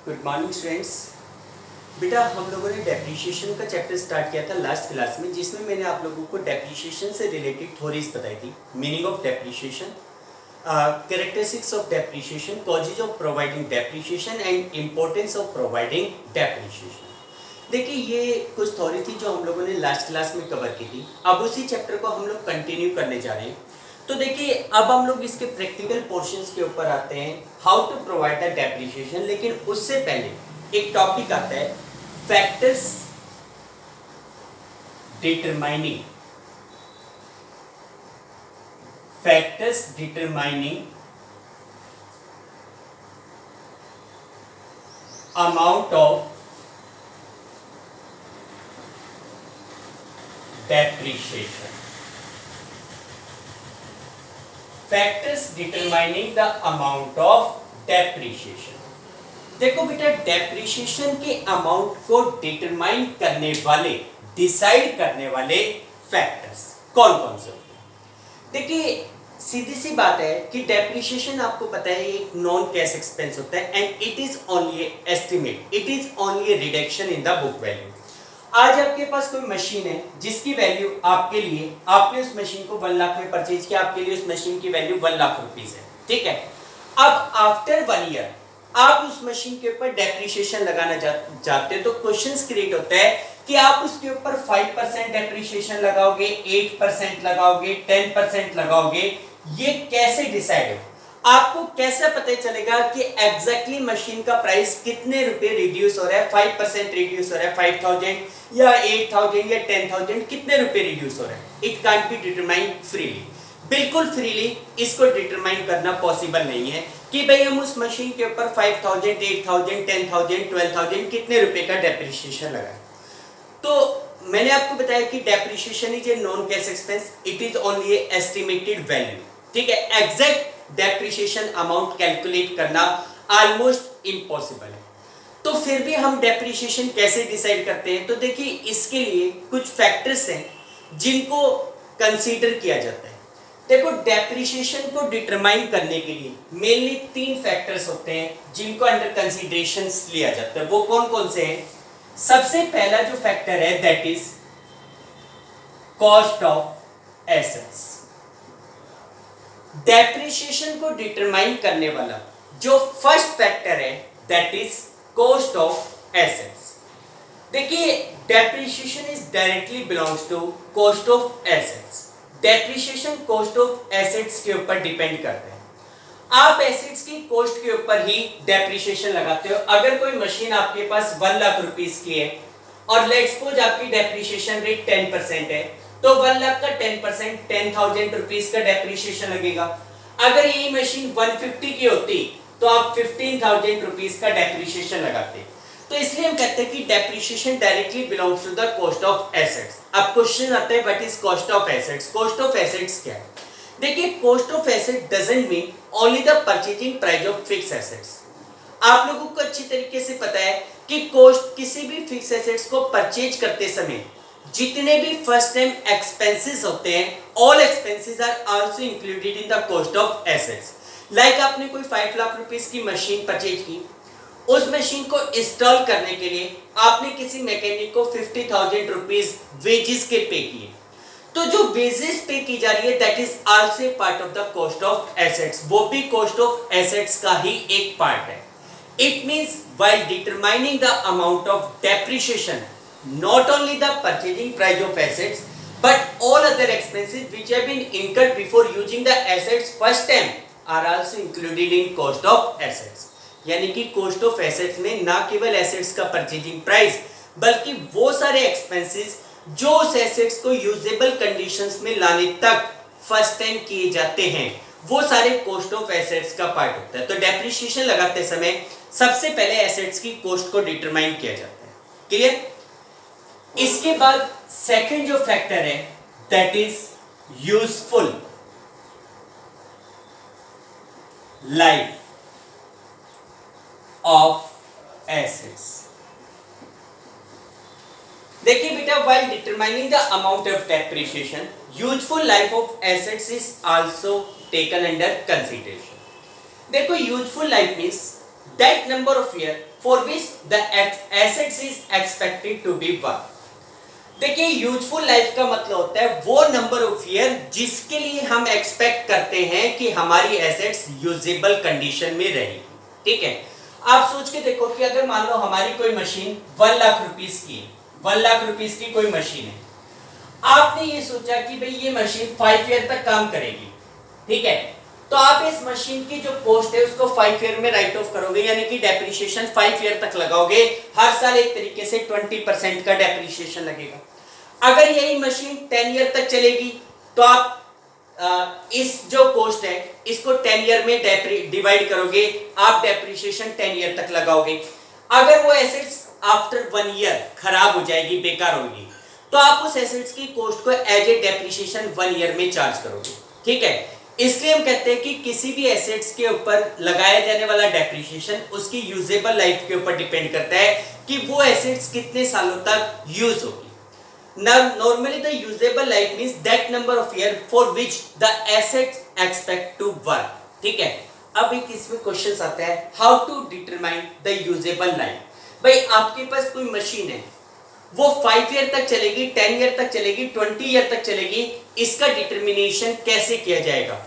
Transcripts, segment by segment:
Good morning students. बेटा हम लोगों ने डेप्रिशिएशन का चैप्टर स्टार्ट किया था लास्ट क्लास में, जिसमें मैंने आप लोगों को डेप्रिशिएशन से रिलेटेड थ्योरीज बताई थी। Meaning of depreciation, characteristics of depreciation, causes of providing depreciation and importance of providing depreciation. देखिए ये कुछ थ्योरी थी जो हम लोगों ने लास्ट क्लास में कवर की थी। अब उसी चैप्टर को हम लोग कंटिन्यू करने जा रहे हैं। तो देखिए अब हम लोग इसके प्रैक्टिकल पोर्शंस के ऊपर आते हैं, how to provide the depreciation. लेकिन उससे पहले एक टॉपिक आता है, factors determining amount of depreciation. Factors determining the amount of depreciation. देखो बेटा, डेप्रिशिएशन के अमाउंट को डिटरमाइन करने वाले, डिसाइड करने वाले फैक्टर्स कौन कौन से होते हैं। देखिए सीधी सी बात है कि डेप्रिशिएशन आपको पता है एक नॉन कैश एक्सपेंस होता है and it is only estimate, it is only reduction in the book value. आज आपके पास कोई मशीन है जिसकी वैल्यू आपके लिए, आपने उस मशीन को 1 लाख में परचेज किया, आपके लिए उस मशीन की वैल्यू 1 लाख रुपीस है, ठीक है। अब आफ्टर 1 ईयर आप उस मशीन के ऊपर डेप्रिशिएशन लगाना चाहते हो, तो क्वेश्चंस क्रिएट होता है कि आप उसके ऊपर 5% डेप्रिशिएशन लगाओगे, 8% लगाओगे, 10% लगाओगे। ये कैसे डिसाइड हो? आपको कैसे पता चलेगा कि एग्जैक्टली मशीन का प्राइस कितने रुपए रिड्यूस हो रहा है? 5% रिड्यूस हो रहा है, 5000 या 8000 या 10000, कितने रुपए रिड्यूस हो रहा है? It can't be determined freely. बिल्कुल फ्रीली इसको डिटरमाइन करना पॉसिबल नहीं है कि भाई हम उस मशीन के ऊपर 5000, 8000, 10000, 12000 कितने रुपए का डेप्रिशिएशन लगाए। तो मैंने आपको बताया कि depreciation is a non cash expense, it is only A estimated value, ठीक है। एग्जैक्ट डेप्रिशिएशन अमाउंट कैलकुलेट करना ऑलमोस्ट इम्पॉसिबल है। तो फिर भी हम डेप्रिशिएशन कैसे डिसाइड करते हैं? तो देखिए इसके लिए कुछ फैक्टर्स हैं जिनको कंसीडर किया जाता है। देखो डेप्रिशिएशन को डिटरमाइन करने के लिए मेनली 3 फैक्टर्स होते हैं जिनको अंडर कंसीडरेशन लिया जाता है। वो कौन कौन से हैं? सबसे पहला जो फैक्टर है that is cost of assets. Depreciation को डिटरमाइन करने वाला जो फर्स्ट फैक्टर है that is cost of assets. देखिए depreciation is directly belongs to cost of assets. Depreciation cost of assets के ऊपर डिपेंड करते हैं। आप एसेट्स की कॉस्ट के ऊपर ही डेप्रिशिएशन लगाते हो। अगर कोई मशीन आपके पास 1 लाख रुपीस की है और लेट्स सपोज आपकी डेप्रिशिएशन रेट 10% है, तो 1 लाख का 10% 10,000 रुपीस का डेप्रिशिएशन लगेगा। अगर ये मशीन 150 की होती तो आप 15,000 रुपीस का डेप्रिशिएशन लगाते। तो इसलिए हम कहते हैं कि depreciation directly belongs to the cost of assets. अब क्वेश्चन आता है what is cost of assets? Cost of assets क्या है? देखिए cost of asset doesn't mean only the purchasing price of fix assets. आप लोगों को अच्छी तरीके से पता है कि कॉस्ट किसी भी फिक्स एसेट्स को परचेज करते समय जितने भी फर्स्ट टाइम एक्सपेंसेस होते हैं, all expenses are also included in the cost of assets. Like आपने कोई 5 लाख रुपीस की मशीन परचेज की, उस मशीन को इंस्टॉल करने के लिए आपने किसी मैकेनिक को 50,000 रुपीस वेजेस के पे किए, तो जो वेजेस पे की जा रही है that is also part of the cost of assets. वो भी कॉस्ट ऑफ एसेट्स का ही एक पार्ट है। It means while determining the amount of depreciation, not only the purchasing price of assets but all other expenses which have been incurred before using the assets first time are also included in cost of assets। यानी कि cost of assets में ना केवल assets का purchasing price बल्कि वो सारे expenses जो उस assets को usable conditions में लाने तक first time किए जाते हैं, वो सारे cost of assets का part होता है। तो depreciation लगाते समय सबसे पहले assets की cost को determine किया जाता है। क्लियर? इसके बाद सेकंड जो फैक्टर है that is useful life of assets. देखिए बेटा, while determining the amount of depreciation, useful life of assets is also taken under consideration. देखो useful life means that number of year for which the assets is expected to be worth. देखिए useful life का मतलब होता है वो number of year जिसके लिए हम एक्सपेक्ट करते हैं कि हमारी एसेट्स यूजेबल कंडीशन में रहेगी। ठीक है, आप सोच के देखो कि अगर मान लो हमारी कोई मशीन 1 लाख रुपीस की है, 1 लाख रुपीस की कोई मशीन है, आपने ये सोचा कि भाई ये मशीन 5 ईयर तक काम करेगी। ठीक है, तो आप इस मशीन की जो कॉस्ट है उसको 5 ईयर में राइट ऑफ करोगे, यानी कि डेप्रिसिएशन 5 ईयर तक लगाओगे। हर साल एक तरीके से 20% का डेप्रिसिएशन लगेगा। अगर यही मशीन 10 ईयर तक चलेगी तो आप इस जो कॉस्ट है इसको 10 ईयर में डिवाइड करोगे, आप डेप्रिसिएशन 10 ईयर तक लगाओगे। अगर वो एसेट्स आफ्टर 1 ईयर खराब हो जाएगी, बेकार होगी, तो आप उस एसेट्स की कॉस्ट को एज ए डेप्रिसिएशन 1 ईयर में चार्ज करोगे। ठीक है, इसलिए हम कहते हैं कि किसी भी एसेट्स के ऊपर लगाया जाने वाला डेप्रिसिएशन उसकी यूजेबल लाइफ के ऊपर डिपेंड करता है कि वो एसेट्स कितने सालों तक यूज होगी। Now, normally the usable life means that number of year for which the assets expect to work. ठीक है, अब एक इसमें क्वेश्चन आता है, how to determine the usable life। भाई आपके पास कोई मशीन है, वो 5 ईयर तक चलेगी, 10 ईयर तक चलेगी, 20 ईयर तक चलेगी, इसका डिटर्मिनेशन कैसे किया जाएगा?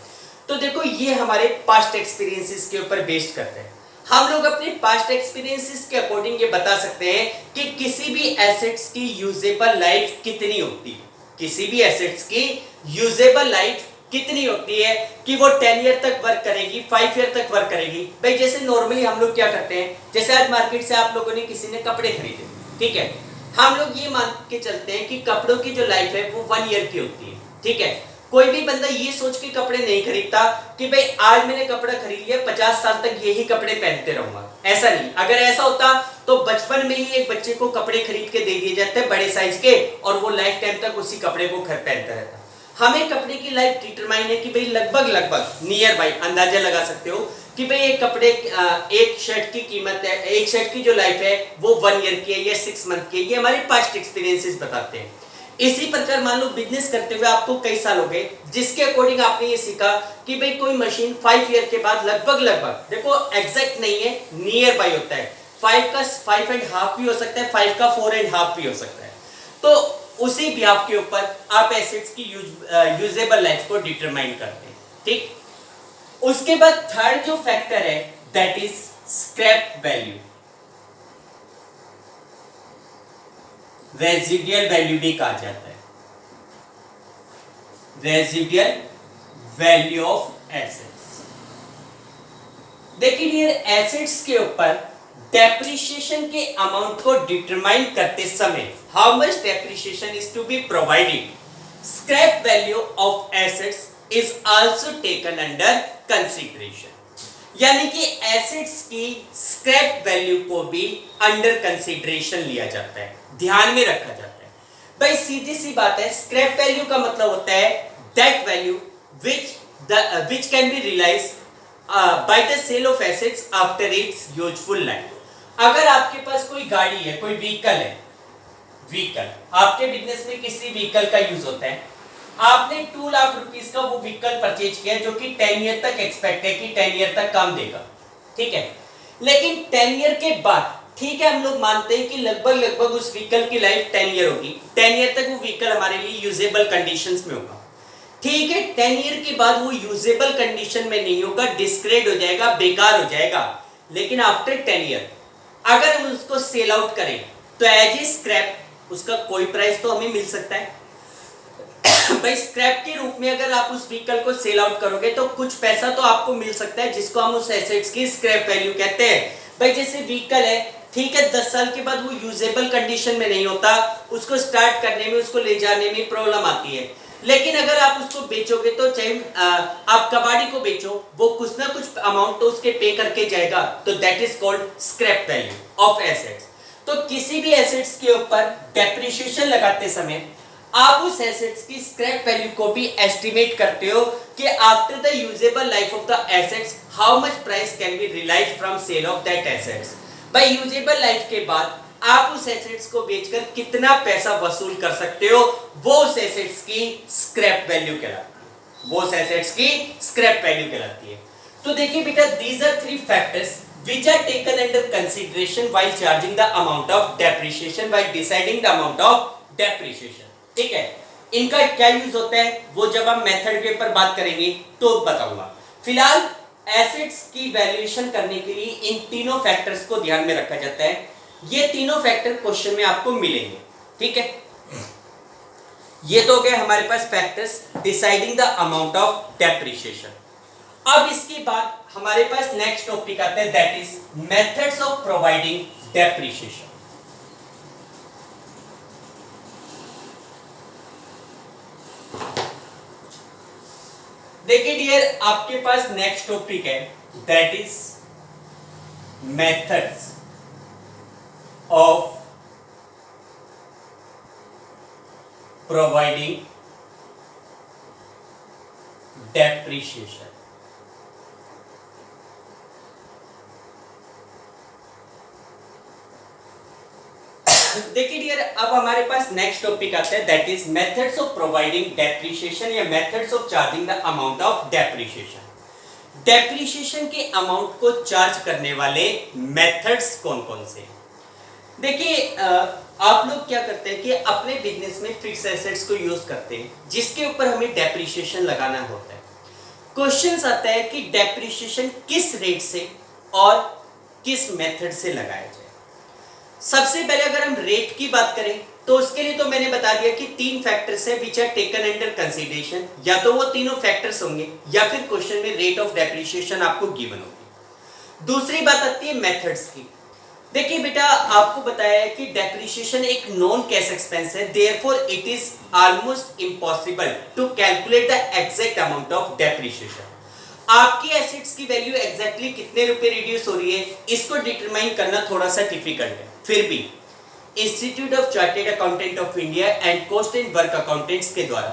तो देखो ये हमारे पास्ट एक्सपीरियंसेस के ऊपर बेस्ड करते हैं। हम लोग अपने पास्ट एक्सपीरियंसेस के अकॉर्डिंग ये बता सकते हैं कि किसी भी एसेट्स की यूजेबल लाइफ कितनी होती है, किसी भी एसेट्स की यूजेबल लाइफ कितनी होती है कि वो 10 ईयर तक वर्क करेगी, 5 ईयर तक वर्क करेगी। भाई जैसे नॉर्मली हम लोग क्या करते हैं, जैसे आज मार्केट से आप लोगों ने किसी ने कपड़े खरीदे, ठीक है, हम लोग ये मान के चलते हैं कि कपड़ों की जो लाइफ है वो 1 ईयर की होती है। ठीक है, कोई भी बंदा ये सोच के कपड़े नहीं खरीदता कि भाई आज मैंने कपड़ा खरीद लिया, 50 साल तक यही कपड़े पहनते रहूंगा। ऐसा नहीं, अगर ऐसा होता तो बचपन में ही एक बच्चे को कपड़े खरीद के दे दिए जाते बड़े साइज के, और वो लाइफ टाइम तक उसी कपड़े को पहनता रहता। हमें कपड़े की लाइफ डिटरमाइन है कि भाई लगभग नियर बाई अंदाजा लगा सकते हो कि भाई एक कपड़े एक शर्ट की कीमत है, एक शर्ट की जो लाइफ है वो 1 ईयर की है या 6 मंथ की है। ये हमारे पास्ट एक्सपीरियंसेस बताते हैं। इसी प्रकार मान लो बिजनेस करते हुए आपको कई साल हो गए, जिसके अकॉर्डिंग आपने ये सीखा कि भाई कोई मशीन 5 ईयर के बाद लगभग देखो एग्जैक्ट नहीं है, नियर बाई होता है, 5 का 5.5 भी हो सकता है, 5 का 4.5 भी हो सकता है। तो उसी ब्याप के ऊपर आप एसेट्स की यूजेबल लाइफ को डिटरमाइन करते हैं। ठीक, उसके बाद थर्ड जो फैक्टर है that is scrap value, residual value भी कहा जाता है, रेजिडुअल वैल्यू ऑफ एसेट्स। देखिए एसेट्स के ऊपर डेप्रिसिएशन के अमाउंट को डिटरमाइन करते समय how much depreciation is to be provided, scrap value of assets is also taken under consideration. यानी कि एसेट्स की स्क्रैप वैल्यू को भी अंडर कंसीडरेशन लिया जाता है, ध्यान में रखा जाता है। भाई सीधी सी बात है, स्क्रैप वैल्यू का मतलब होता है that value which can be realized by the sale of assets after its useful life। अगर आपके पास कोई गाड़ी है, कोई व्हीकल है, व्हीकल आपके बिजनेस में किसी व्हीकल का यूज होता है, आपने 2 लाख रुपीस का वो व्हीकल परचेज किया जो कि 10 ईयर तक एक्सपेक्ट है कि 10 ईयर तक काम देगा। ठीक है, लेकिन 10 ईयर के बाद ठीक है हम लोग मानते हैं कि लगभग उस व्हीकल की लाइफ 10 ईयर होगी, 10 ईयर तक वो व्हीकल हमारे लिए यूजेबल कंडीशंस में होगा। ठीक है, 10 ईयर के बाद वो यूजेबल कंडीशन में नहीं होगा, डिस्क्रेड हो जाएगा, बेकार हो जाएगा। लेकिन आफ्टर 10 ईयर अगर हम उसको सेल आउट करें तो एज ए स्क्रैप उसका कोई प्राइस तो हमें मिल सकता है। भाई स्क्रैप के रूप में अगर आप उस व्हीकल को सेल आउट करोगे तो कुछ पैसा तो आपको मिल सकता है, जिसको हम उस एसेट्स की स्क्रैप वैल्यू कहते हैं। भाई जैसे व्हीकल है, ठीक है 10 साल के बाद वो यूजेबल कंडीशन में नहीं होता, उसको स्टार्ट करने में, उसको ले जाने में प्रॉब्लम आती है। लेकिन अगर आप उसको बेचोगे तो चाहे आप कबाड़ी को बेचो, वो कुछ ना कुछ अमाउंट तो उसके पे करके जाएगा, तो that is called scrap value of assets. तो किसी भी एसेट्स के ऊपर डेप्रिसिएशन लगाते समय आप उस एसेट्स की स्क्रैप वैल्यू को भी एस्टिमेट करते हो कि after the usable life of the assets how much price can be realised from sale of that assets. भाई यूजेबल लाइफ के बाद आप उस एसेट्स को बेचकर कितना पैसा वसूल कर सकते हो, वो उस एसेट्स की स्क्रैप वैल्यू कहलाती है, वो उस एसेट्स की स्क्रैप वैल्यू कहलाती है। तो देखिए बेटा, these are 3 factors which are taken under consideration while charging the amount of depreciation, while deciding the amount of depreciation. ठीक है, इनका क्या यूज होता है वो जब हम मेथड के ऊपर बात करेंगे तो बताऊंगा. फिलहाल एसेट्स की वैल्यूएशन करने के लिए इन तीनों फैक्टर्स को ध्यान में रखा जाता है. ये तीनों फैक्टर क्वेश्चन में आपको मिलेंगे. ठीक है, ये तो हो गए हमारे पास factors deciding the amount of depreciation. अब इसके बाद हमारे पास नेक्स्ट टॉपिक आता है, that is methods of providing depreciation. देखिए डियर, आपके पास नेक्स्ट टॉपिक है, that is methods of providing depreciation. देखिए डियर, अब हमारे पास नेक्स्ट टॉपिक आता है, that is methods of providing depreciation या methods of charging the amount of depreciation. Depreciation के अमाउंट को चार्ज करने वाले मेथड्स कौन कौन से. देखिए, आप लोग क्या करते हैं कि अपने बिजनेस में फिक्स एसेट्स को यूज करते हैं जिसके ऊपर हमें डेप्रिसिएशन लगाना होता है. क्वेश्चंस आता है कि डेप्रिसिएशन किस रेट से और किस मेथड से लगाया जाए. सबसे पहले अगर हम रेट की बात करें तो उसके लिए तो मैंने बता दिया कि तीन फैक्टर्स हैं which are taken under consideration. या तो वो तीनों फैक्टर्स होंगे या फिर क्वेश्चन में रेट ऑफ डेप्रिसिएशन आपको गिवन होगी. दूसरी बात आती है मेथड्स की. देखिए बेटा, आपको बताया है कि डेप्रिसिएशन एक नॉन कैश एक्सपेंस है, therefore it is almost impossible to calculate the exact amount of depreciation. आपकी एसेट्स की वैल्यू एग्जैक्टली कितने रुपए रिड्यूस हो रही है इसको डिटरमाइन करना थोड़ा सा डिफिकल्ट है. फिर भी institute of chartered accountant of India and cost and work accountants के द्वारा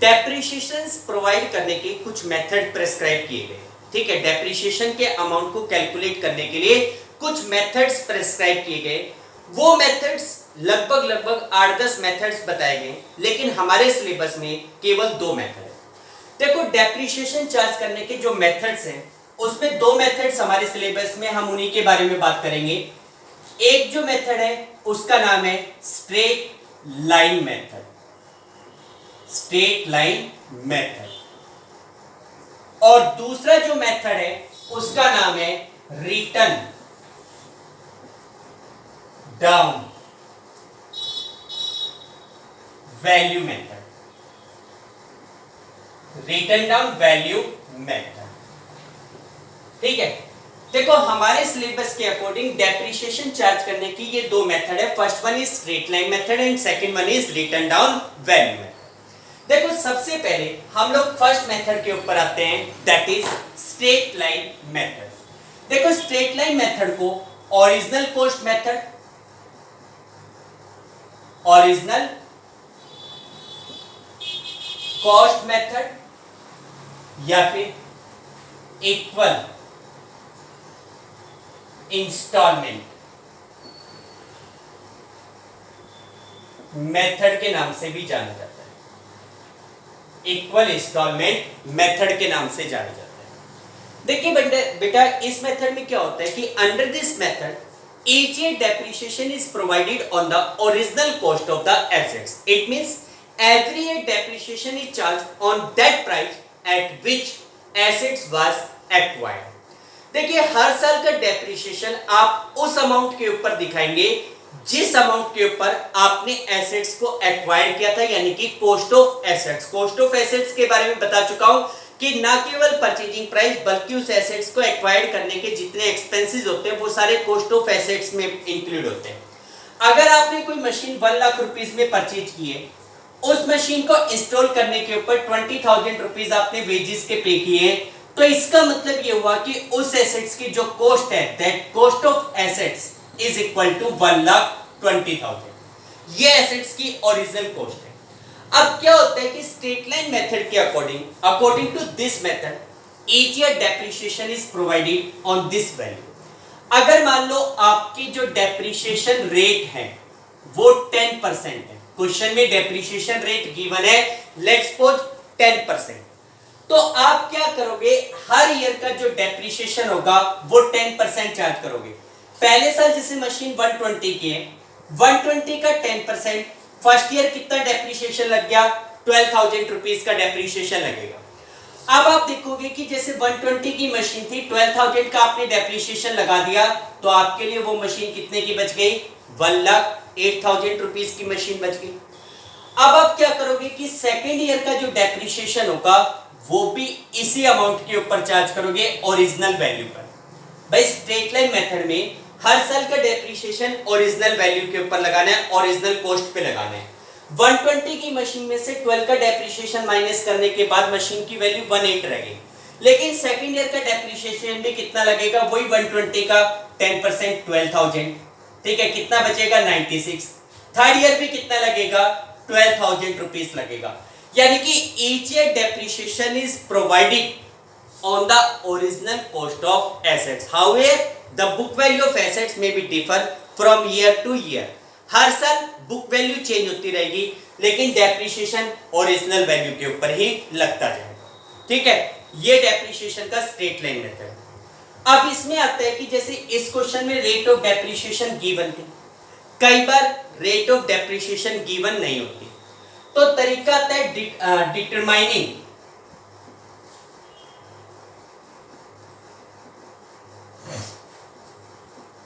डेप्रिसिएशन प्रोवाइड करने के कुछ मेथड प्रेस्क्राइब किए गए. ठीक है, डेप्रिसिएशन के अमाउंट को कैलकुलेट करने के लिए कुछ मेथड्स प्रेस्क्राइब किए गए. वो मेथड्स लगभग 8-10 मेथड्स बताए गए, लेकिन हमारे सिलेबस में केवल 2 मेथड है. देखो, डेप्रिसिएशन चार्ज करने के जो मेथड्स हैं उसमें 2 मेथड्स हमारे सिलेबस में, हम उन्हीं के बारे में बात करेंगे. एक जो मेथड है उसका नाम है straight line method. Straight line method. और दूसरा जो मेथड है उसका नाम है return down value method. Return down value method. ठीक है, देखो हमारे सिलेबस के अकॉर्डिंग डेप्रिसिएशन चार्ज करने की ये 2 मेथड है. First one is straight line method and second one is return down value method. देखो, सबसे पहले हम लोग फर्स्ट मेथड के ऊपर आते हैं, that is straight line method. देखो, स्ट्रेट लाइन मेथड को original cost method, original cost method या फिर इक्वल इंस्टॉलमेंट मेथड के नाम से भी जाना जाता है. इक्वल इंस्टॉलमेंट मेथड के नाम से जाना जाता है. देखिए बेटा, इस मेथड में क्या होता है कि under this method each year depreciation is provided on the original cost of the assets. It means every year depreciation is charged on that price at which assets was acquired. देखिए, हर साल का depreciation आप उस amount के ऊपर दिखाएंगे जिस amount के ऊपर आपने एसेट्स को एक्वायर किया था, यानी कि cost of assets. Cost of assets के बारे में बता चुका हूं कि ना केवल परचेजिंग प्राइस बल्कि उस एसेट्स को एक्वायर करने के जितने एक्सपेंसेस होते हैं वो सारे कॉस्ट ऑफ एसेट्स में इंक्लूड होते हैं. अगर आपने कोई मशीन 1 लाख रुपीस में परचेज की है, उस मशीन को इंस्टॉल करने के ऊपर 20,000 रुपीस आपने वेजेस के पे किए, तो इसका मतलब ये हुआ कि उस एसेट्स की जो कॉस्ट है, that cost of assets is equal to 1,20,000. ये एसेट्स की ओरिजिनल कॉस्ट है. अब क्या होता है कि स्ट्रेट लाइन मेथड के according to this method each year depreciation is provided on this value. अगर मान लो आपकी जो डेप्रिसिएशन रेट है वो 10% है, क्वेश्चन में डेप्रिसिएशन रेट गिवन है, लेट्स सपोज 10%. तो आप क्या करोगे, हर ईयर का जो डेप्रिसिएशन होगा वो 10% चार्ज करोगे। पहले साल जैसे मशीन 120 की है, 120 का 10%, फर्स्ट ईयर कितना डेप्रिसिएशन लग गया, 12,000 रुपीज का डेप्रिसिएशन लगेगा। अब आप देखोगे कि जैसे 120 की मशीन थी, 12,000 का आपने डेप्रिसिएशन लगा दिया, तो आपके लिए वो मशीन कितने की बच गई, 1,08,000 रुपीज की मशीन बच गई। अब आप क्या करोगे कि सेकेंड ईयर का जो डेप्रिसिएशन होगा वो भी इसी अमाउंट के ऊपर चार्ज करोगे, ओरिजिनल वैल्यू पर। भाई स्ट्रेट लाइन मेथड में हर साल का डेप्रिसिएशन ओरिजिनल वैल्यू के ऊपर लगाना है, ओरिजिनल कॉस्ट पे लगाना है। 120 की मशीन में से 12 का डेप्रिसिएशन माइनस करने के बाद मशीन की वैल्यू 18 रह गई, लेकिन सेकेंड ईयर का डेप्रिसिएशन भी कितना लगेगा, वही 120 का 10% 12,000, ठीक है, कितना बचेगा 96। थर्ड ईयर भी कितना लगेगा, 12,000 रुपीज लगेगा। यानी कि each year depreciation is providing on the original cost of assets. However the book value of assets may be differ from year to year. हर साल बुक वैल्यू चेंज होती रहेगी, लेकिन डेप्रिसिएशन ओरिजिनल वैल्यू के ऊपर ही लगता जाएगा, ठीक है। ये डेप्रिसिएशन का स्ट्रेट लाइन मेथड। अब इसमें आता है कि जैसे इस क्वेश्चन में रेट ऑफ डेप्रिसिएशन गिवन थी, कई बार रेट ऑफ डेप्रिसिएशन गिवन नहीं होती, तो तरीका आता है डिटरमाइनिंग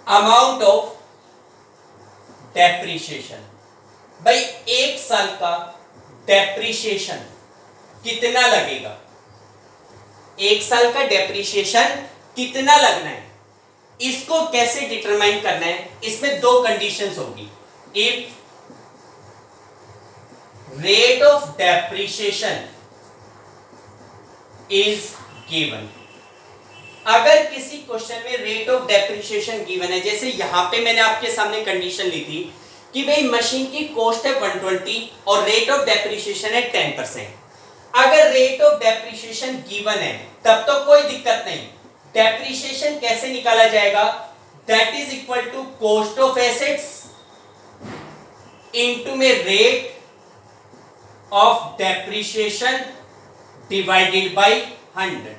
अमाउंट ऑफ डेप्रिसिएशन। भाई एक साल का डेप्रिसिएशन कितना लगेगा, एक साल का डेप्रिसिएशन कितना लगना है, इसको कैसे डिटरमाइन करना है। इसमें दो कंडीशंस होगी। If rate of depreciation is given, अगर किसी क्वेश्चन में रेट ऑफ डेप्रिसिएशन गिवन है, जैसे यहां पे मैंने आपके सामने कंडीशन ली थी कि भाई मशीन की कॉस्ट है 120 और रेट ऑफ डेप्रिसिएशन है 10%। अगर रेट ऑफ डेप्रिसिएशन गिवन है तब तो कोई दिक्कत नहीं, डेप्रिसिएशन कैसे निकाला जाएगा, that is equal to cost of assets into में rate of depreciation divided by 100।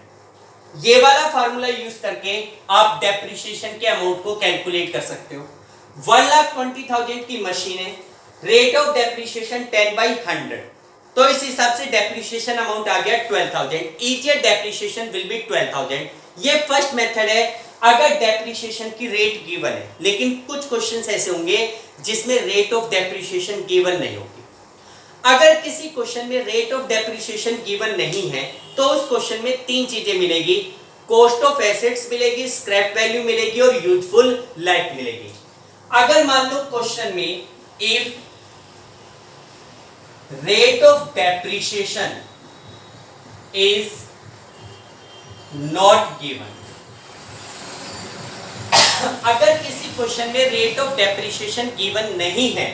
ये वाला फार्मूला यूज करके आप डेप्रिसिएशन के अमाउंट को कैलकुलेट कर सकते हो। 1,20,000 की मशीन है, रेट ऑफ डेप्रिसिएशन 10/100, तो इस हिसाब से डेप्रिसिएशन अमाउंट आ गया 12,000। Each year depreciation will be 12,000। ये फर्स्ट मेथड है अगर डेप्रिसिएशन की रेट गिवन है, लेकिन कुछ क्वेश्चंस ऐसे होंगे जिसमें रेट ऑफ डेप्रिसिएशन गिवन नहीं होगी। अगर किसी क्वेश्चन में रेट ऑफ डेप्रिसिएशन गिवन नहीं है तो उस क्वेश्चन में तीन चीजें मिलेगी, कॉस्ट ऑफ एसेट्स मिलेगी, स्क्रैप वैल्यू मिलेगी और यूजफुल लाइफ मिलेगी। अगर मान लो क्वेश्चन में if rate of depreciation is not given, अगर किसी क्वेश्चन में रेट ऑफ डेप्रिसिएशन गिवन नहीं है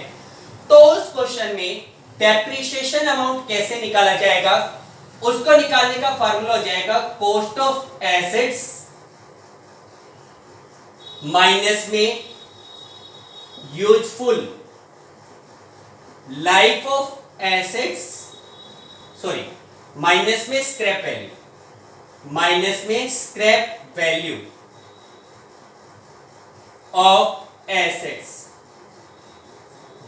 तो उस क्वेश्चन में डेप्रिसिएशन अमाउंट कैसे निकाला जाएगा, उसको निकालने का फार्मूला हो जाएगा कॉस्ट ऑफ एसेट्स माइनस में useful life of assets, sorry minus में स्क्रैप वैल्यू, माइनस में scrap value of assets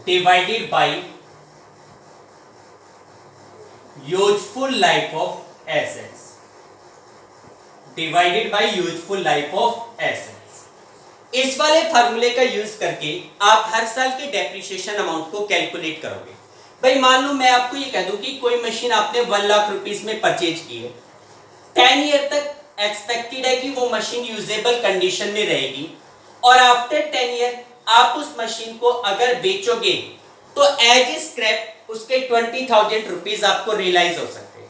divided by useful life of assets, divided by useful life of assets. इस वाले फार्मूले का यूज करके आप हर साल के डेप्रिसिएशन अमाउंट को कैलकुलेट करोगे। भाई मान लो मैं आपको ये कह दूं कि कोई मशीन आपने 1 लाख रुपीस में परचेज की है, 10 ईयर तक एक्सपेक्टेड है कि वो मशीन यूजेबल कंडीशन में रहेगी, और आफ्टर 10 ईयर आप उस मशीन को अगर बेचोगे तो एज स्क्रैप उसके 20,000 रुपीज आपको रियलाइज हो सकते हैं।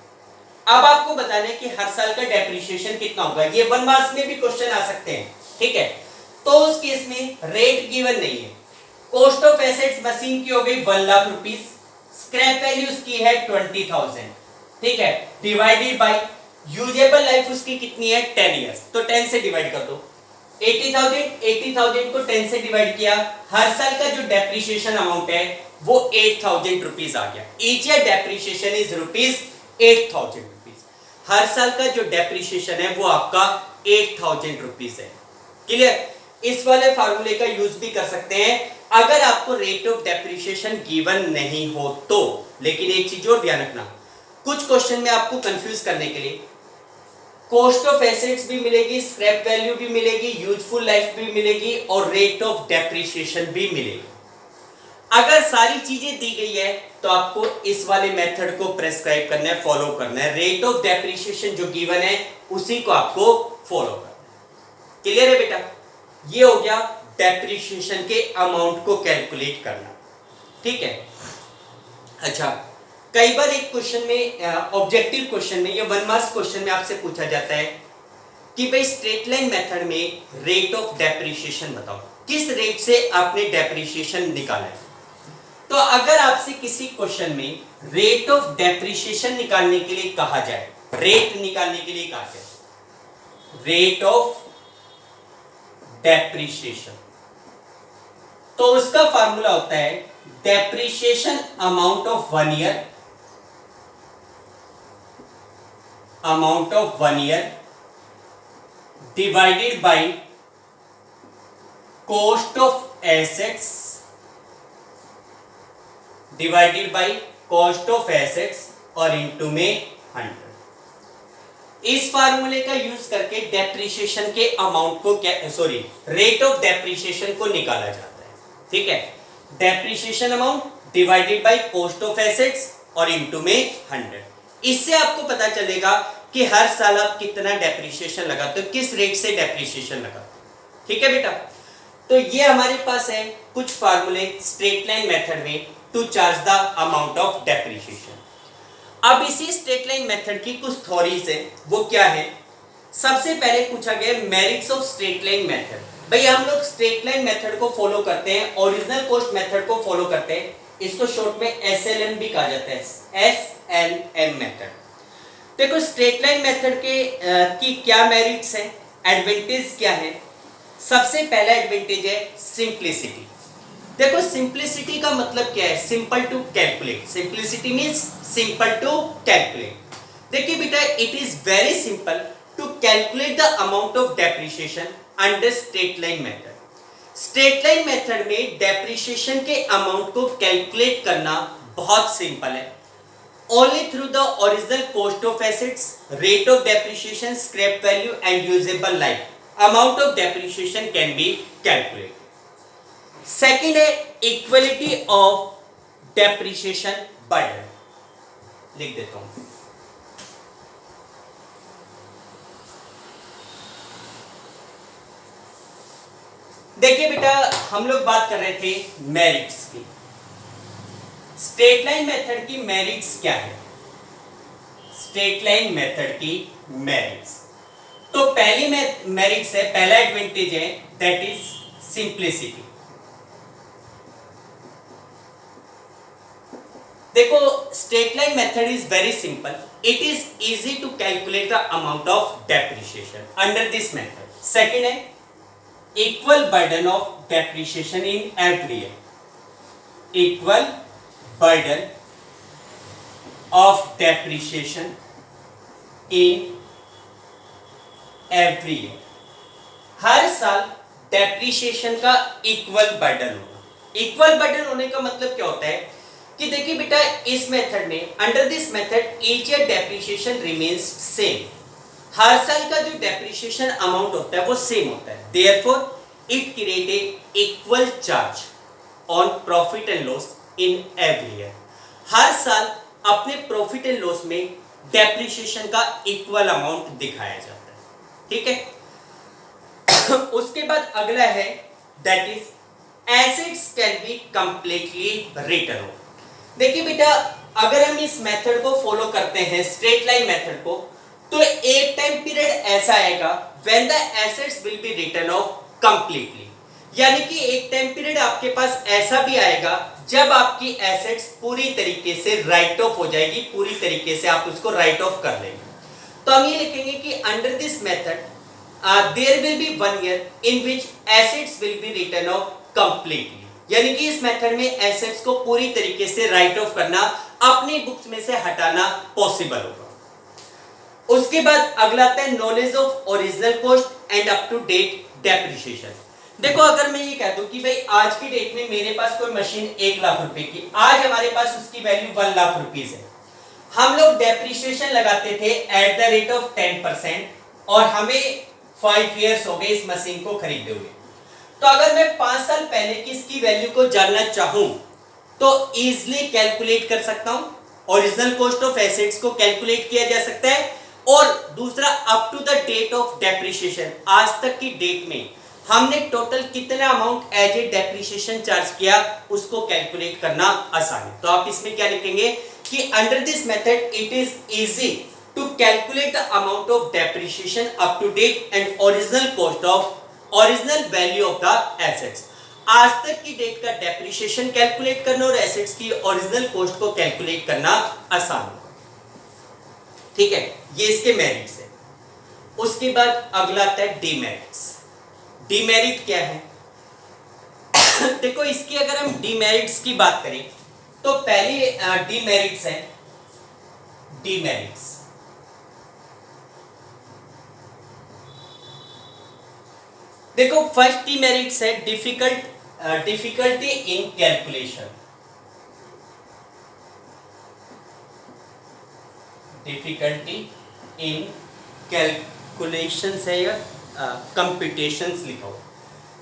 अब आपको बताना है कि हर साल का डेप्रिसिएशन कितना होगा, ये 1 मार्क्स में भी क्वेश्चन आ सकते हैं, ठीक है। तो उस केस में रेट गिवन नहीं है, कॉस्ट ऑफ एसेट्स मशीन की हो गई 1 लाख रुपीस, स्क्रैप वैल्यू उसकी है 20,000, ठीक है, डिवाइडेड बाय यूजेबल लाइफ उसकी कितनी है 10 इयर्स, तो 10 से डिवाइड कर दो, 80,000 को 10 से डिवाइड किया, हर साल का जो डेप्रिसिएशन अमाउंट है वो 8,000 रुपीज आ गया। Each year depreciation is rupees 8,000 rupees. हर साल का जो डेप्रिसिएशन है वो आपका 8,000 रुपीज है। क्लियर? इस वाले फार्मूले का यूज भी कर सकते हैं अगर आपको रेट ऑफ डेप्रिसिएशन गिवन नहीं हो तो। लेकिन एक चीज और ध्यान रखना, कुछ क्वेश्चन में आपको कंफ्यूज करने के लिए कॉस्ट ऑफ एसेट्स भी मिलेगी, स्क्रैप वैल्यू भी मिलेगी, यूजफुल लाइफ भी मिलेगी और रेट ऑफ डेप्रिसिएशन भी मिलेगी। अगर सारी चीजें दी गई है तो आपको इस वाले मेथड को प्रेस्क्राइब करना है, फॉलो करना है। रेट ऑफ डेप्रिसिएशन जो गिवन है उसी को आपको फॉलो करना है। क्लियर है बेटा? ये हो गया डेप्रिसिएशन के अमाउंट को कैलकुलेट करना। ठीक है। अच्छा, कई बार एक क्वेश्चन में ऑब्जेक्टिव क्वेश्चन में या 1 मार्क्स क्वेश्चन में आपसे पूछा जाता है कि भाई स्ट्रेट लाइन मेथड में रेट ऑफ डेप्रिसिएशन बताओ, किस रेट से आपने डेप्रिसिएशन निकाला है। तो अगर आपसे किसी क्वेश्चन में रेट ऑफ डेप्रिसिएशन निकालने के लिए कहा जाए, रेट निकालने के लिए कहा जाए, रेट ऑफ डेप्रिसिएशन, तो उसका फार्मूला होता है depreciation amount of 1 year, amount of 1 year divided by cost of assets, divided by cost of assets और इनटू में 100। इस फार्मूले का यूज करके डेप्रिसिएशन के अमाउंट को रेट ऑफ डेप्रिसिएशन को निकाला जाता है। ठीक है। Depreciation amount divided by cost of assets और इनटू में 100। इससे आपको पता चलेगा कि हर साल आप कितना डेप्रिसिएशन लगाते हो, किस रेट से डेप्रिसिएशन लगाते हो। ठीक है बेटा? तो ये हमारे पास है कुछ फार्मूले स्ट्रेट लाइन मेथड में to charge the amount of depreciation. अब इसी स्ट्रेट लाइन मेथड की कुछ थ्योरीज है, वो क्या है? सबसे पहले पूछा गया merits of straight line method. भाई हम लोग स्ट्रेट लाइन मेथड को फॉलो करते हैं, ओरिजिनल कॉस्ट मेथड को फॉलो करते हैं, इसको शॉर्ट में एसएलएम भी कहा जाता है, एसएलएम मेथड। देखो स्ट्रेट लाइन मेथड के की क्या मेरिट्स है, एडवांटेज क्या है? सबसे पहला एडवांटेज है सिंप्लिसिटी। देखो सिंप्लिसिटी का मतलब क्या है? Simple to calculate. Simplicity means simple to calculate. देखिए बेटा, it is very simple to calculate the amount of depreciation under straight line method. Straight line method में डेप्रिसिएशन के अमाउंट को कैलकुलेट करना बहुत सिंपल है। Only through the original cost of assets, rate of depreciation, scrap value and usable life, amount of depreciation can be calculated. Second है equality of depreciation burden. लिख देता हूं। देखिए बेटा, हम लोग बात कर रहे थे मेरिट्स की। स्ट्रेट लाइन मेथड की मेरिट्स क्या है? स्ट्रेट लाइन मेथड की मेरिट्स, तो पहली मेरिट्स है, पहला एडवांटेज है दैट इज सिंप्लिसिटी। देखो straight line method is very simple, it is easy to calculate the amount of depreciation under this method. Second है equal burden of depreciation in every year, equal burden of depreciation in every year. हर साल depreciation का equal burden होगा। Equal burden होने का मतलब क्या होता है कि देखिए बेटा, इस मेथड में, under this method each year depreciation remains same. हर साल का जो डेप्रिसिएशन अमाउंट होता है वो सेम होता है। Therefore it create a equal charge on profit and loss in every year. हर साल अपने प्रॉफिट एंड लॉस में डेप्रिसिएशन का इक्वल अमाउंट दिखाया जाता है। ठीक है। उसके बाद अगला है that is assets can be completely written off. देखिए बेटा, अगर हम इस मेथड को फॉलो करते हैं, स्ट्रेट लाइन मेथड को, तो एक टाइम पीरियड ऐसा आएगा when the assets will be return of completely. यानी कि एक टाइम पीरियड आपके पास ऐसा भी आएगा जब आपकी एसेट्स पूरी तरीके से राइट ऑफ हो जाएगी, पूरी तरीके से आप उसको राइट ऑफ कर लेंगे। तो हम ये लिखेंगे कि under this method there will be 1 year in which assets will be return of completely. यानी कि इस मेथड में एसेट्स को पूरी तरीके से राइट ऑफ करना, अपनी बुक्स में से हटाना पॉसिबल होगा। उसके बाद अगला आता है knowledge of original cost and up to date depreciation. देखो अगर मैं ये कह दूं कि भाई आज की डेट में मेरे पास कोई मशीन 1 लाख रुपए की, आज हमारे पास उसकी वैल्यू 1 लाख रुपीज है, हम लोग डेप्रिसिएशन लगाते थे एट द रेट ऑफ 10% और हमें 5 इयर्स हो गए इस मशीन को खरीदे हुए। तो अगर मैं 5 साल पहले की इसकी वैल्यू को जानना चाहूं तो इजीली कैलकुलेट कर सकता हूं, ओरिजिनल कॉस्ट ऑफ एसेट्स को कैलकुलेट किया जा सकता है। और दूसरा up to the date of depreciation, आज तक की डेट में हमने टोटल कितना amount as a depreciation charge किया उसको कैलकुलेट करना आसान है। तो आप इसमें क्या लिखेंगे कि under this method it is easy to calculate the amount of depreciation up to date and original cost of original value of the assets. आज तक की डेट का डेप्रिसिएशन कैलकुलेट करना और एसेट्स की ओरिजिनल कॉस्ट को कैलकुलेट करना आसान है। ठीक है, ये इसके मेरिट्स है। उसके बाद अगला आता है डीमेरिट्स। डीमेरिट क्या है? देखो इसकी अगर हम डीमेरिट्स की बात करें तो पहली डीमेरिट्स है डीमेरिट्स। देखो फर्स्ट डीमेरिट्स है difficulty in calculation. Difficulty in calculation है या कंप्यूटेशंस लिखो।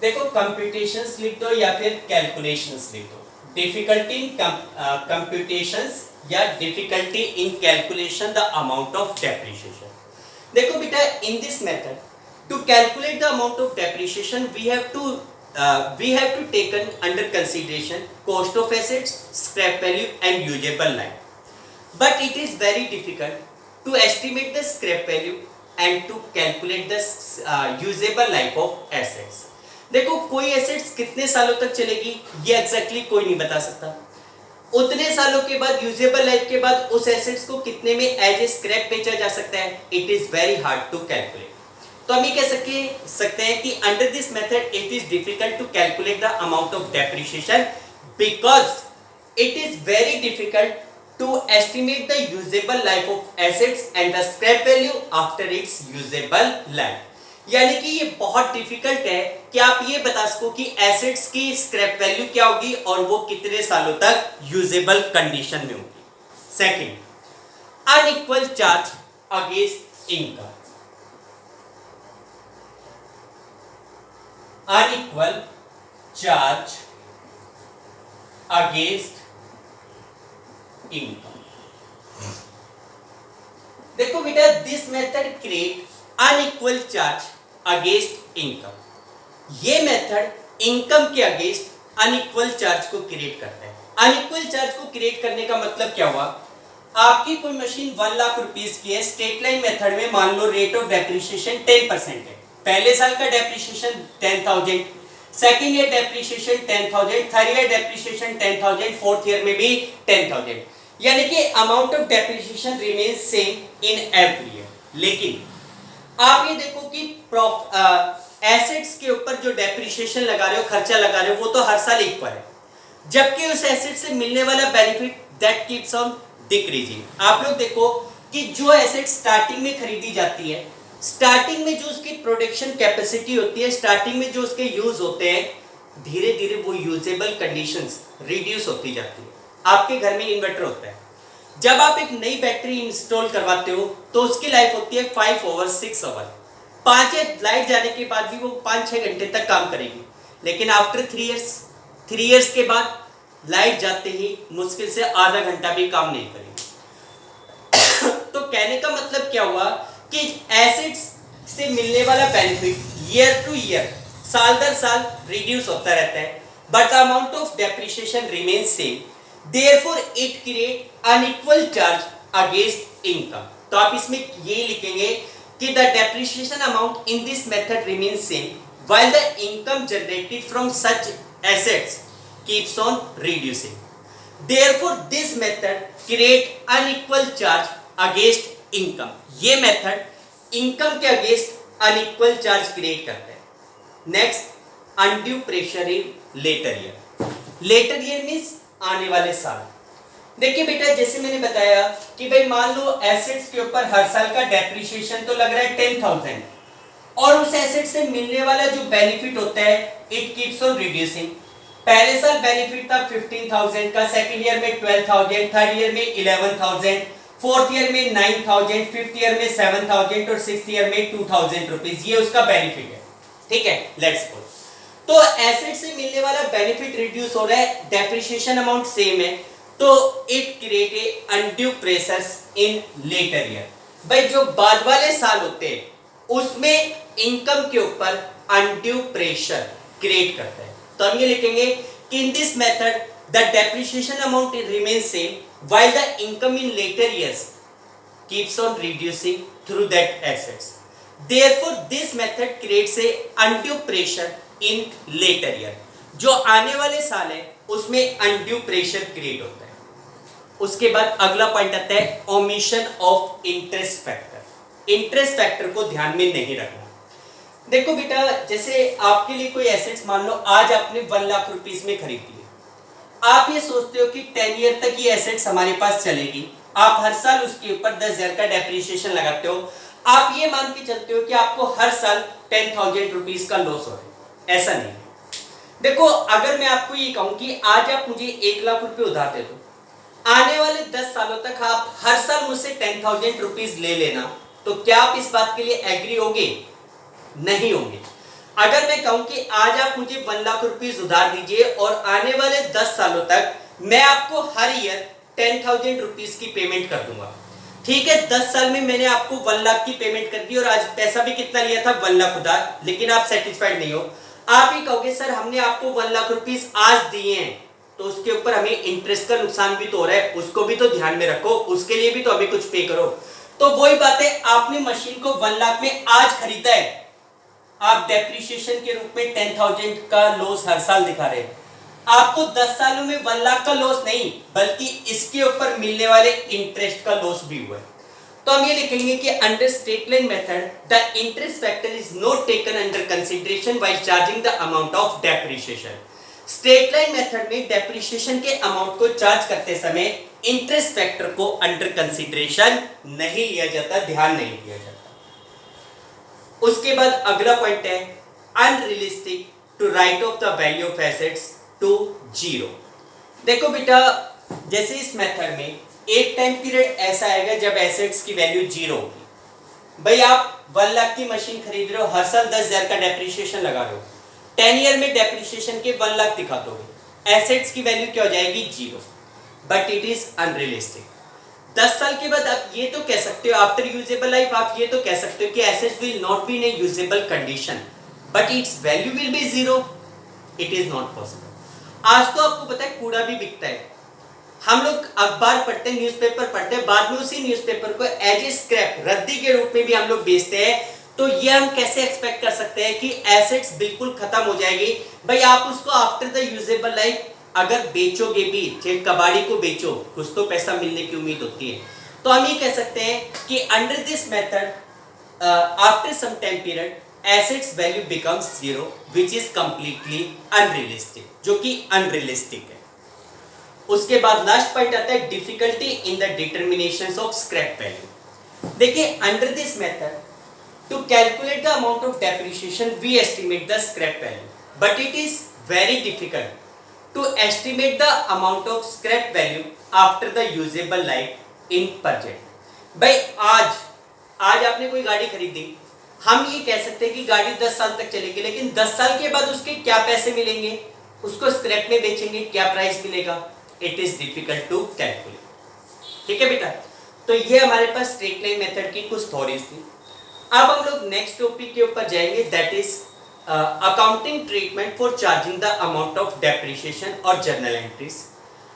देखो कंप्यूटेशंस लिख दो या फिर कैलकुलेशंस लिख दो। डिफिकल्टी इन कंप्यूटेशंस या difficulty in calculation the amount of depreciation. देखो बेटा इन this method to calculate the amount of depreciation we have to taken under consideration cost of assets, scrap value and usable life, but it is very difficult to estimate the scrap value and to calculate the usable life of assets। देखो कोई assets कितने सालों तक चलेगी ये exactly कोई नहीं बता सकता। उतने सालों के बाद यूजेबल लाइफ के बाद उस एसेट्स को कितने में एज ए स्क्रैप बेचा जा सकता है, it is very hard to calculate. तो हम ये कह सकते हैं कि under this method it is difficult to calculate the amount of depreciation because it is very difficult to estimate the usable life of assets and the scrap value after its usable life. यानी कि ये बहुत difficult है कि आप ये बता सको कि एसेट्स की स्क्रैप वैल्यू क्या होगी और वो कितने सालों तक यूजेबल कंडीशन में होगी। Second, unequal charge against income. unequal charge against income। देखो बेटा this method create unequal charge against income. ये मेथड इनकम के अगेंस्ट अनइक्वल चार्ज को क्रिएट करता है। अनइक्वल चार्ज को क्रिएट करने का मतलब क्या हुआ? आपकी कोई मशीन 1 लाख रुपीस की है, स्ट्रेट लाइन मेथड में मान लो रेट ऑफ डेप्रिसिएशन 10% है। पहले साल का depreciation 10,000, second year depreciation 10,000, third year depreciation 10,000, fourth year में भी 10,000। यानी कि amount of depreciation remains same in every year. लेकिन आप ये देखो कि एसेट्स के ऊपर जो डेप्रिसिएशन लगा रहे हो, खर्चा लगा रहे हो, वो तो हर साल इक्वल है, जबकि उस एसेट से मिलने वाला benefit that keeps on decreasing. आप लोग देखो कि जो एसेट स्टार्टिंग में खरीदी जाती है, स्टार्टिंग में जो उसकी प्रोडक्शन कैपेसिटी होती है, स्टार्टिंग में जो उसके यूज होते हैं, धीरे धीरे वो यूजेबल कंडीशंस रिड्यूस होती जाती है। आपके घर में इन्वर्टर होता है, जब आप एक नई बैटरी इंस्टॉल करवाते हो तो उसकी लाइफ होती है 5 ओवर 6 आवर। 5 लाइट जाने के बाद भी वो 5-6 घंटे तक काम करेगी, लेकिन आफ्टर 3 इयर्स के बाद लाइट जाते ही मुश्किल से आधा घंटा भी काम नहीं करेगी। तो कहने का मतलब क्या हुआ कि एसेट्स से मिलने वाला बेनिफिट ईयर टू ईयर, साल दर साल रिड्यूस होता रहता है, but the amount of depreciation remains same. Therefore it create unequal charge against income. तो आप इसमें ये लिखेंगे कि the depreciation amount in this method remains same while the income generated from such assets keeps on reducing. Therefore this method create unequal charge against income. ये method income के against unequal charge create करता है। Next, undue pressure in later year. Later year means आने वाले साल। देखिए बेटा, जैसे मैंने बताया कि भाई मान लो एसेट्स के ऊपर हर साल का डेप्रिसिएशन तो लग रहा है 10,000, और उस एसेट से मिलने वाला जो बेनिफिट होता है इट कीप्स ऑन रिड्यूसिंग। पहले साल बेनिफिट था 15,000 का, सेकंड ईयर में 12,000, थर्ड ईयर में 11,000, फोर्थ ईयर में 9,000, फिफ्थ ईयर में 7,000 और सिक्स्थ ईयर में 2,000 रुपीज, ये उसका बेनिफिट है। ठीक है, लेट्स सपोज तो एसेट से मिलने वाला बेनिफिट रिड्यूस हो रहा है, डेप्रिसिएशन अमाउंट सेम है, तो it create a undue pressures in later year. भाई जो बाद वाले साल होते हैं उसमें इनकम के ऊपर अनड्यू प्रेशर क्रिएट करता है। तो हम ये लिखेंगे कि इन this method the depreciation amount remain same while the income in later years keeps on reducing through that assets. Therefore, this method creates a undue pressure in later year. जो आने वाले साल है उसमें undue pressure create होता है। उसके बाद अगला पॉइंट आता है omission of interest factor. Interest factor को ध्यान में नहीं रखना। देखो बेटा, जैसे आपके लिए कोई एसेट्स मान लो आज आपने 1 लाख रुपीस में खरीदी है, आप ये सोचते हो कि 10 ईयर तक ये एसेट्स हमारे पास चलेगी, आप हर साल उसके ऊपर 10,000 का डेप्रिसिएशन लगाते हो, आप ये मान के चलते हो कि आपको हर साल 10,000 रुपीज का लॉस हो रहा है। ऐसा नहीं है। देखो, अगर मैं आपको ये कहूं कि आज आप मुझे 1 लाख रुपए उधार दे दो, आने वाले 10 सालों तक आप हर साल मुझसे 10,000 रुपीज ले लेना, तो क्या आप इस बात के लिए एग्री होंगे? नहीं होंगे। अगर मैं कहूं कि आज आप मुझे 1 लाख रुपीज उधार दीजिए और आने वाले 10 सालों तक मैं आपको हर ईयर 10,000 रुपीज की पेमेंट कर दूंगा, ठीक है, 10 साल में मैंने आपको 1 लाख की पेमेंट कर दी और आज पैसा भी कितना लिया था? 1 लाख उधार, लेकिन आप सेटिस्फाइड नहीं हो। आप ही कहोगे सर हमने आपको 1 लाख रुपीस आज दिए हैं, तो उसके ऊपर हमें इंटरेस्ट का नुकसान भी तो हो रहा है, उसको भी तो ध्यान में रखो, उसके लिए भी तो अभी कुछ पे करो। तो वही बात है, आपने मशीन को 1 लाख में आज खरीदा है, आप डेप्रिसिएशन के रूप में 10,000 का लॉस हर साल दिखा रहे हैं। आपको 10 सालों में 1 लाख का लॉस नहीं, बल्कि इसके ऊपर मिलने वाले इंटरेस्ट का लॉस भी हुआ है। तो हम ये लिखेंगे कि under straight line method the interest factor is not taken under consideration while charging the amount of depreciation. Straight line method में डेप्रिसिएशन के अमाउंट को चार्ज करते समय इंटरेस्ट फैक्टर को अंडर कंसीडरेशन नहीं लिया जाता, ध्यान नहीं दिया जाता। उसके बाद अगला पॉइंट है unrealistic to write off the value of assets to 0। देखो बेटा, जैसे इस मेथड में एक टाइम पीरियड ऐसा आएगा जब एसेट्स की वैल्यू 0 होगी। भाई आप 1 लाख की मशीन खरीद रहे हो, हर साल 10,000 का डेप्रिसिएशन लगा रहे हो, 10 ईयर में डेप्रिसिएशन के 1 लाख दिखा दोगे, एसेट्स की वैल्यू क्या हो जाएगी? 0। But it is unrealistic. 10 साल के बाद आप ये तो कह सकते हो, आफ्टर यूजेबल लाइफ आप ये तो कह सकते हो कि assets will not be in A usable condition, but it's value will be 0। It is not possible. आज तो आपको पता है कूड़ा भी बिकता है, हम लोग अखबार पढ़ते हैं, न्यूज़पेपर पढ़ते हैं, बाद में उसी न्यूज़पेपर को एज ए स्क्रैप, रद्दी के रूप में भी हम लोग बेचते हैं। तो ये हम कैसे एक्सपेक्ट कर सकते हैं कि एसेट्स बिल्कुल खत्म हो जाएगी? भाई आप उसको आफ्टर द यूजेबल लाइफ अगर बेचोगे भी, चाहे कबाड़ी को बेचो, कुछ तो पैसा मिलने की उम्मीद होती है। तो हम ये कह सकते हैं कि under this method after some time period assets value becomes 0 which is completely unrealistic, जो कि अनरियलिस्टिक है। उसके बाद लास्ट पॉइंट आता है difficulty in the determination of scrap value. देखिए, under this method to calculate the amount of depreciation we estimate the scrap value, but it is very difficult to estimate the amount of scrap value after the usable life in present. भाई आज आपने कोई गाड़ी खरीदी, हम ये कह सकते हैं कि गाड़ी 10 साल तक चलेगी, लेकिन 10 साल के बाद उसके क्या पैसे मिलेंगे, उसको स्क्रैप में बेचेंगे, क्या प्राइस मिलेगा? It is difficult to calculate. ठीक है बेटा, तो ये हमारे पास स्ट्रेट लाइन मेथड की कुछ थ्योरीज थी। अब हम लोग नेक्स्ट टॉपिक के ऊपर जाएंगे, that is accounting treatment for charging the amount of depreciation और जर्नल एंट्रीज।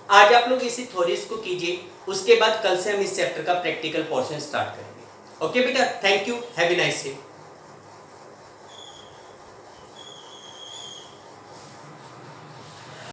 आज आप लोग इसी थ्योरीज को कीजिए, उसके बाद कल से हम इस चैप्टर का प्रैक्टिकल पोर्शन स्टार्ट करेंगे। ओके बेटा, thank you, have a nice day.